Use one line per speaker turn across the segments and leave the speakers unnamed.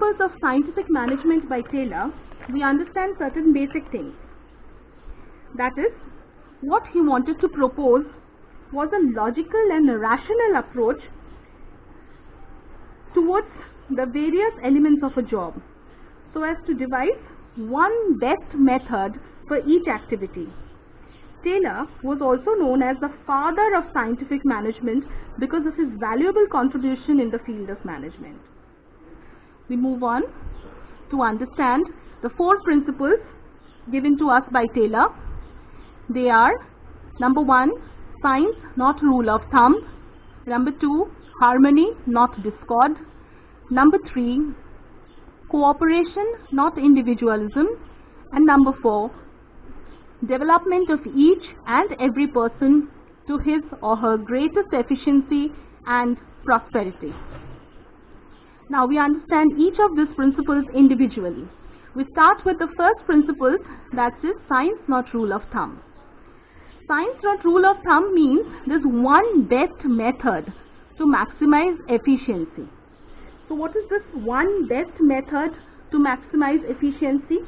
principles of scientific management by Taylor, we understand certain basic things. That is, what he wanted to propose was a logical and rational approach towards the various elements of a job, so as to devise one best method for each activity. Taylor was also known as the father of scientific management because of his valuable contribution in the field of management. We move on to understand the 4 principles given to us by Taylor. They are: number 1, science, not rule of thumb; number 2, harmony, not discord; number 3, cooperation, not individualism; and number 4, development of each and every person to his or her greatest efficiency and prosperity. Now we understand each of these principles individually. We start with the first principle, that is science, not rule of thumb. Science, not rule of thumb means there is one best method to maximize efficiency. So what is this one best method to maximize efficiency?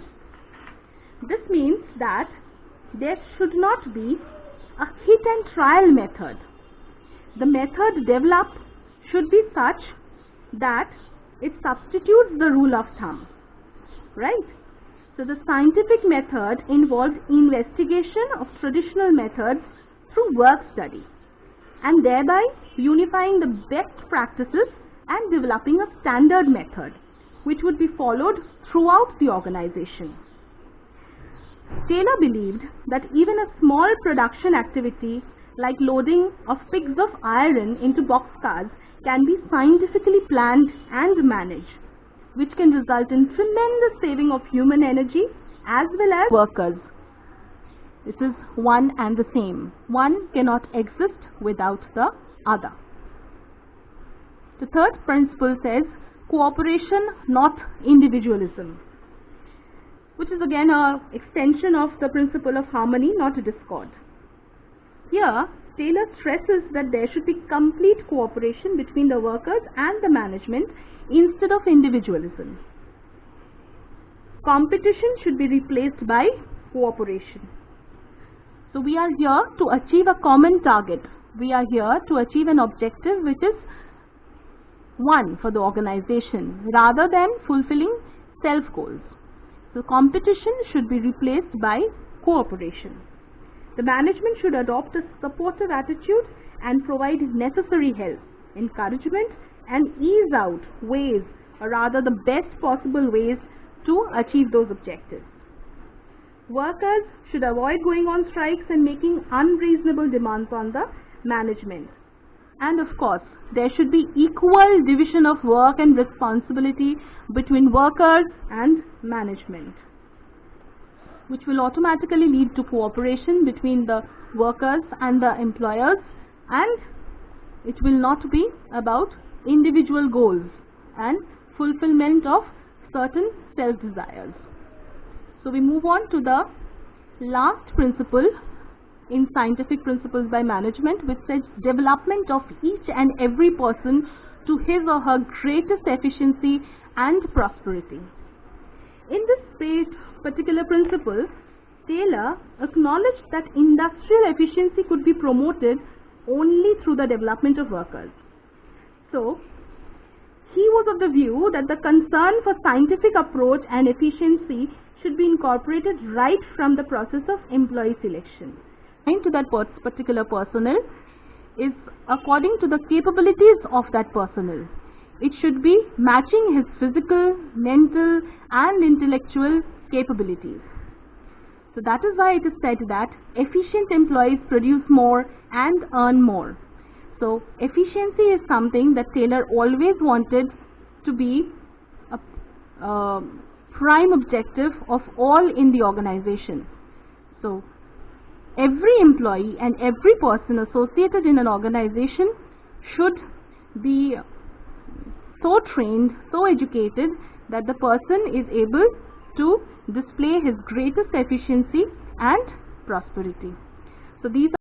This means that there should not be a hit and trial method. The method developed should be such that it substitutes the rule of thumb, right? So the scientific method involves investigation of traditional methods through work study, and thereby unifying the best practices and developing a standard method which would be followed throughout the organization. Taylor believed that even a small production activity like loading of pigs of iron into boxcars can be scientifically planned and managed, which can result in tremendous saving of human energy as well as workers. This is one and the same. One cannot exist without the other. The third principle says cooperation, not individualism, which is again an extension of the principle of harmony, not discord. Here, Taylor stresses that there should be complete cooperation between the workers and the management instead of individualism. Competition should be replaced by cooperation. So we are here to achieve a common target. We are here to achieve an objective which is one for the organization rather than fulfilling self-goals. So competition should be replaced by cooperation. The management should adopt a supportive attitude and provide necessary help, encouragement, and ease out ways, or rather the best possible ways to achieve those objectives. Workers should avoid going on strikes and making unreasonable demands on the management. And of course, there should be equal division of work and responsibility between workers and management, which will automatically lead to cooperation between the workers and the employers, and it will not be about individual goals and fulfillment of certain self-desires. So we move on to the last principle in scientific principles by management, which says development of each and every person to his or her greatest efficiency and prosperity. In this particular principle, Taylor acknowledged that industrial efficiency could be promoted only through the development of workers. So, he was of the view that the concern for scientific approach and efficiency should be incorporated right from the process of employee selection. And to that particular personnel is according to the capabilities of that personnel. It should be matching his physical, mental, and intellectual capabilities. So that is why it is said that efficient employees produce more and earn more. So efficiency is something that Taylor always wanted to be a prime objective of all in the organization. So every employee and every person associated in an organization should be so trained, so educated that the person is able to display his greatest efficiency and prosperity. So these